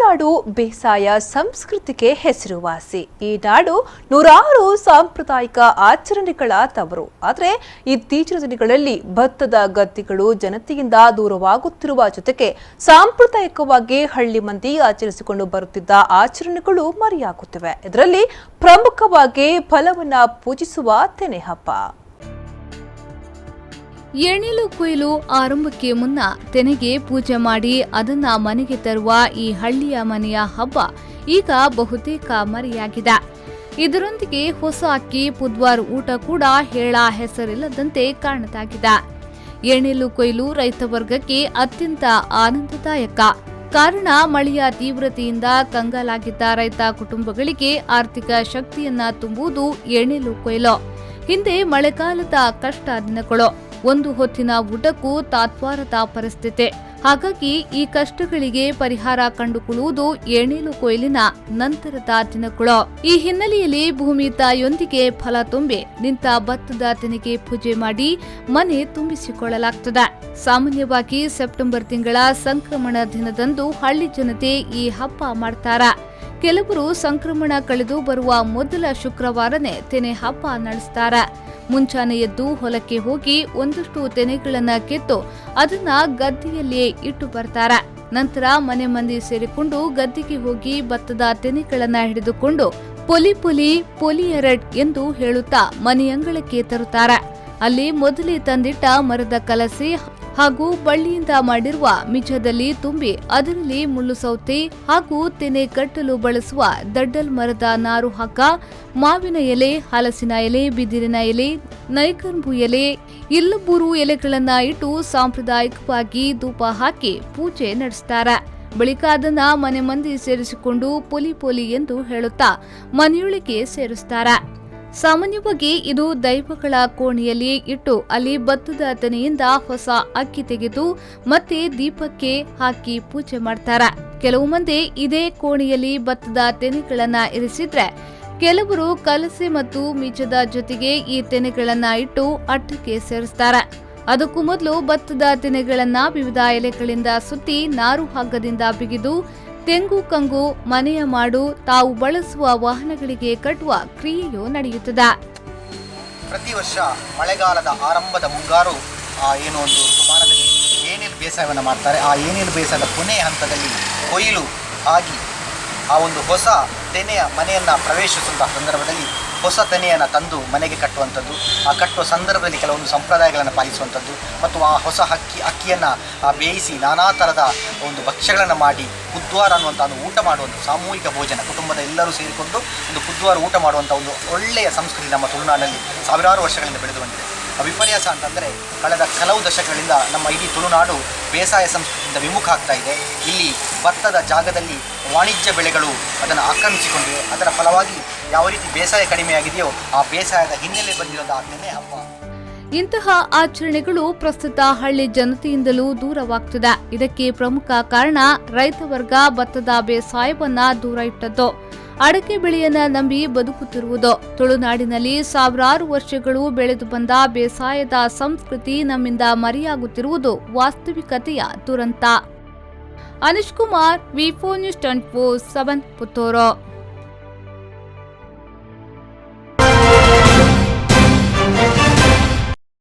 ತುಳುನಾಡು ಬೇಸಾಯ ಸಂಸ್ಕೃತಿಗೆ ಹೆಸರುವಾಸಿ. ಈ ನಾಡು ನೂರಾರು ಸಾಂಪ್ರದಾಯಿಕ ಆಚರಣೆಗಳ ತವರು. ಆದರೆ ಇತ್ತೀಚಿನ ದಿನಗಳಲ್ಲಿ ಭತ್ತದ ಗದ್ದೆಗಳು ಜನತೆಯಿಂದ ದೂರವಾಗುತ್ತಿರುವ ಜೊತೆಗೆ ಸಾಂಪ್ರದಾಯಿಕವಾಗಿ ಹಳ್ಳಿ ಮಂದಿ ಆಚರಿಸಿಕೊಂಡು ಬರುತ್ತಿದ್ದ ಆಚರಣೆಗಳು ಮರೆಯಾಗುತ್ತಿವೆ. ಇದರಲ್ಲಿ ಪ್ರಮುಖವಾಗಿ ಫಲವನ್ನ ಪೂಜಿಸುವ ತೆನೆ ಹಬ್ಬ. ಎಣಿಲು ಕೊಯ್ಲು ಆರಂಭಕ್ಕೆ ಮುನ್ನ ತೆನೆಗೆ ಪೂಜೆ ಮಾಡಿ ಅದನ್ನ ಮನೆಗೆ ತರುವ ಈ ಹಳ್ಳಿಯ ಮನೆಯ ಹಬ್ಬ ಈಗ ಬಹುತೇಕ ಮರೆಯಾಗಿದೆ. ಇದರೊಂದಿಗೆ ಹೊಸ ಅಕ್ಕಿ ಪುದ್ವಾರ್ ಊಟ ಕೂಡ ಹೇಳ ಹೆಸರಿಲ್ಲದಂತೆ ಕಾಣದಾಗಿದೆ. ಎಣಿಲು ಕೊಯ್ಲು ರೈತ ವರ್ಗಕ್ಕೆ ಅತ್ಯಂತ ಆನಂದದಾಯಕ. ಕಾರಣ ಮಳೆಯ ತೀವ್ರತೆಯಿಂದ ಕಂಗಾಲಾಗಿದ್ದ ರೈತ ಕುಟುಂಬಗಳಿಗೆ ಆರ್ಥಿಕ ಶಕ್ತಿಯನ್ನ ತುಂಬುವುದು ಎಣಿಲು ಕೊಯ್ಲು. ಹಿಂದೆ ಮಳೆಗಾಲದ ಕಷ್ಟ ದಿನಗಳು, ಒಂದು ಹೊತ್ತಿನ ಊಟಕ್ಕೂ ತಾತ್ವಾರದ ಪರಿಸ್ಥಿತಿ. ಹಾಗಾಗಿ ಈ ಕಷ್ಟಗಳಿಗೆ ಪರಿಹಾರ ಕಂಡುಕೊಳ್ಳುವುದು ಎಣಿಲು ಕೊಯ್ಲಿನ ನಂತರದ ದಿನಗಳು. ಈ ಹಿನ್ನೆಲೆಯಲ್ಲಿ ಭೂಮಿ ತಾಯಿಯೊಂದಿಗೆ ಫಲ ತುಂಬಿ ನಿಂತ ಭತ್ತದ ತೆನೆಗೆ ಪೂಜೆ ಮಾಡಿ ಮನೆ ತುಂಬಿಸಿಕೊಳ್ಳಲಾಗುತ್ತದೆ. ಸಾಮಾನ್ಯವಾಗಿ ಸೆಪ್ಟೆಂಬರ್ ತಿಂಗಳ ಸಂಕ್ರಮಣ ದಿನದಂದು ಹಳ್ಳಿ ಜನತೆ ಈ ಹಬ್ಬ ಮಾಡ್ತಾರೆ. ಕೆಲವರು ಸಂಕ್ರಮಣ ಕಳೆದು ಬರುವ ಮೊದಲ ಶುಕ್ರವಾರನೇ ತೆನೆ ಹಬ್ಬ ನಡೆಸ್ತಾರೆ. ಮುಂಚಾನೆ ಎದ್ದು ಹೊಲಕ್ಕೆ ಹೋಗಿ ಒಂದಷ್ಟು ತೆನೆಗಳನ್ನ ಕೆತ್ತು ಅದನ್ನ ಗದ್ದೆಯಲ್ಲಿಯೇ ಇಟ್ಟು ಬರ್ತಾರೆ. ನಂತರ ಮನೆ ಮಂದಿ ಸೇರಿಕೊಂಡು ಗದ್ದೆಗೆ ಹೋಗಿ ಭತ್ತದ ತೆನೆಗಳನ್ನ ಹಿಡಿದುಕೊಂಡು ಪೊಲಿ ಎರಡ್ ಎಂದು ಹೇಳುತ್ತಾ ಮನೆಯಂಗಳಕ್ಕೆ ತರುತ್ತಾರೆ. ಅಲ್ಲಿ ಮೊದಲೇ ತಂದಿಟ್ಟ ಮರದ ಕಲಸೆ ಹಾಗೂ ಬಳ್ಳಿಯಿಂದ ಮಾಡಿರುವ ಮಿಜದಲ್ಲಿ ತುಂಬಿ ಅದರಲ್ಲಿ ಮುಳ್ಳು ಸೌತೆ ಹಾಗೂ ತೆನೆ ಕಟ್ಟಲು ಬಳಸುವ ದಡ್ಡಲ್ ಮರದ ನಾರು ಹಾಕ ಮಾವಿನ ಎಲೆ, ಹಲಸಿನ ಎಲೆ, ಬಿದಿರಿನ ಎಲೆ, ನೈಕಂಬು ಎಲೆ, ಇಲ್ಲಬೂರು ಎಲೆಗಳನ್ನ ಇಟ್ಟು ಸಾಂಪ್ರದಾಯಿಕವಾಗಿ ಧೂಪ ಹಾಕಿ ಪೂಜೆ ನಡೆಸ್ತಾರೆ. ಬಳಿಕ ಅದನ್ನ ಮನೆ ಮಂದಿ ಸೇರಿಸಿಕೊಂಡು ಪೊಲಿ ಎಂದು ಹೇಳುತ್ತಾ ಮನೆಯೊಳಗೆ ಸೇರಿಸ್ತಾರೆ. ಸಾಮಾನ್ಯವಾಗಿ ಇದು ದೈವಗಳ ಕೋಣೆಯಲ್ಲಿ ಇಟ್ಟು ಅಲ್ಲಿ ಭತ್ತದ ತೆನೆಯಿಂದ ಹೊಸ ಅಕ್ಕಿ ತೆಗೆದು ಮತ್ತೆ ದೀಪಕ್ಕೆ ಹಾಕಿ ಪೂಜೆ ಮಾಡ್ತಾರೆ. ಕೆಲವು ಮಂದಿ ಇದೇ ಕೋಣೆಯಲ್ಲಿ ಭತ್ತದ ತೆನೆಗಳನ್ನ ಇರಿಸಿದ್ರೆ, ಕೆಲವರು ಕಲಸೆ ಮತ್ತು ಮಿಜದ ಜೊತೆಗೆ ಈ ತೆನೆಗಳನ್ನ ಇಟ್ಟು ಅಟ್ಟಕ್ಕೆ ಸೇರಿಸ್ತಾರೆ. ಅದಕ್ಕೂ ಮೊದಲು ಭತ್ತದ ತೆನೆಗಳನ್ನ ವಿವಿಧ ಎಲೆಗಳಿಂದ ಸುತ್ತಿ ನಾರು ಹಗ್ಗದಿಂದ ಬಿಗಿದು ತೆಂಗು ಕಂಗು ಮನೆಯ ಮಾಡು ತಾವು ಬಳಸುವ ವಾಹನಗಳಿಗೆ ಕಟ್ಟುವ ಕ್ರಿಯೆಯು ನಡೆಯುತ್ತದೆ. ಪ್ರತಿ ವರ್ಷ ಮಳೆಗಾಲದ ಆರಂಭದ ಮುಂಗಾರು ಏನು ಒಂದು ಋತುಮಾನದಲ್ಲಿ ಏನೇನು ಬೇಸಾಯವನ್ನು ಮಾಡ್ತಾರೆ. ಆ ಏನೇನು ಬೇಸಾಯದ ಕೊನೆಯ ಹಂತದಲ್ಲಿ ಕೊಯ್ಲು ಆಗಿ ಆ ಒಂದು ಹೊಸ ತೆನೆಯ ಮನೆಯನ್ನು ಪ್ರವೇಶಿಸುವಂಥ ಸಂದರ್ಭದಲ್ಲಿ ಹೊಸ ತೆನೆಯನ್ನು ತಂದು ಮನೆಗೆ ಕಟ್ಟುವಂಥದ್ದು, ಆ ಕಟ್ಟುವ ಸಂದರ್ಭದಲ್ಲಿ ಕೆಲವೊಂದು ಸಂಪ್ರದಾಯಗಳನ್ನು ಪಾಲಿಸುವಂಥದ್ದು ಮತ್ತು ಆ ಹೊಸ ಅಕ್ಕಿಯನ್ನು ಬೇಯಿಸಿ ನಾನಾ ಥರದ ಒಂದು ಭಕ್ಷ್ಯಗಳನ್ನು ಮಾಡಿ ಪುದ್ವಾರ ಅನ್ನುವಂಥ ಒಂದು ಊಟ ಮಾಡುವಂಥ ಸಾಮೂಹಿಕ ಭೋಜನ, ಕುಟುಂಬದ ಎಲ್ಲರೂ ಸೇರಿಕೊಂಡು ಒಂದು ಪುದ್ವಾರ ಊಟ ಮಾಡುವಂಥ ಒಂದು ಒಳ್ಳೆಯ ಸಂಸ್ಕೃತಿ ನಮ್ಮ ತುಳುನಾಡಿನಲ್ಲಿ ಸಾವಿರಾರು ವರ್ಷಗಳಿಂದ ಬೆಳೆದು ಬಂದಿದೆ. ವಿಪರ್ಯಾಸ ಅಂತಂದರೆ ಕಳೆದ ಕೆಲವು ದಶಕಗಳಿಂದ ನಮ್ಮ ಇಡೀ ತುಳುನಾಡು ಬೇಸಾಯ ಸಂಸ್ಕೃತಿಯಿಂದ ವಿಮುಖ ಆಗ್ತಾ ಇದೆ. ಇಲ್ಲಿ ಭತ್ತದ ಜಾಗದಲ್ಲಿ ವಾಣಿಜ್ಯ ಬೆಳೆಗಳು ಅದನ್ನು ಆಕ್ರಮಿಸಿಕೊಂಡಿವೆ. ಅದರ ಫಲವಾಗಿ ಯಾವ ರೀತಿ ಬೇಸಾಯ ಕಡಿಮೆಯಾಗಿದೆಯೋ ಆ ಬೇಸಾಯದ ಹಿನ್ನೆಲೆ ಬಂದಿರೋದು ಆ ತೆನೆ ಹಬ್ಬ. ಇಂತಹ ಆಚರಣೆಗಳು ಪ್ರಸ್ತುತ ಹಳ್ಳಿ ಜನತೆಯಿಂದಲೂ ದೂರವಾಗ್ತಿದೆ. ಇದಕ್ಕೆ ಪ್ರಮುಖ ಕಾರಣ ರೈತ ವರ್ಗ ಭತ್ತದ ಬೇಸಾಯವನ್ನ ದೂರ ಇಟ್ಟದ್ದು, ಅಡಕೆ ಬೆಳೆಯನ್ನ ನಂಬಿ ಬದುಕುತ್ತಿರುವುದು. ತುಳುನಾಡಿನಲ್ಲಿ ಸಾವಿರಾರು ವರ್ಷಗಳು ಬೆಳೆದು ಬಂದ ಬೇಸಾಯದ ಸಂಸ್ಕೃತಿ ನಮ್ಮಿಂದ ಮರೆಯಾಗುತ್ತಿರುವುದು ವಾಸ್ತವಿಕತೆಯ ದುರಂತ. ಅನಿಶ್ ಕುಮಾರ್, ವಿ4 ನ್ಯೂಸ್ 24/7 ಪುತ್ತೂರು.